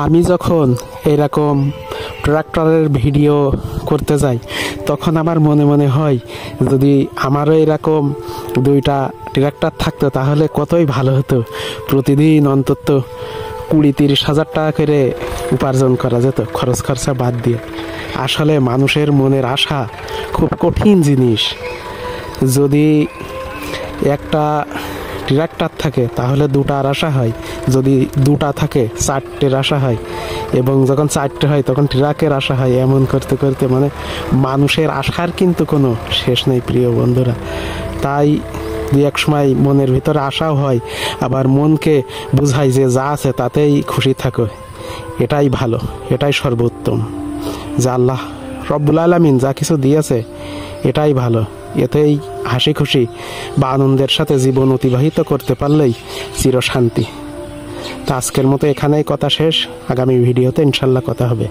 আমি যখন এরকম ট্রাক্টরের ভিডিও করতে যাই তখন আমার মনে মনে হয় যদি আমারও এরকম 2টা ট্রাক্টর থাকতো তাহলে কতই ভালো হতো। প্রতিদিন অন্তত 20-30 হাজার টাকা করে উপার্জন করা যেত খরচ খরচা বাদ দিয়ে। আসলে মানুষের মনের আশা খুব কঠিন জিনিস। যদি একটা ট্রাক্টর থাকে তাহলে 2টার আশা হয়, যদি 2টা থাকে 4টের আশা হয়, এবং যখন 4টে হয় তখন ট্রাকের আশা হয়। এমন করতে করতে মানে মানুষের আশার কিন্তু কোনো শেষ নেই প্রিয় বন্ধুরা। তাই এক সময় মনের ভিতরে আশাও হয়, আবার মনকে বুঝাই যে যা আছে তাতেই খুশি থাকো, এটাই ভালো, এটাই সর্বোত্তম। যা আল্লাহ রব্বুল আলামিন যা কিছু দিয়েছে এটাই ভালো, এতেই হাসি খুশি বা আনন্দের সাথে জীবন অতিবাহিত করতে পারলেই চিরশান্তি। তা আজকের মতো এখানেই কথা শেষ। আগামী ভিডিওতে ইনশাল্লাহ কথা হবে।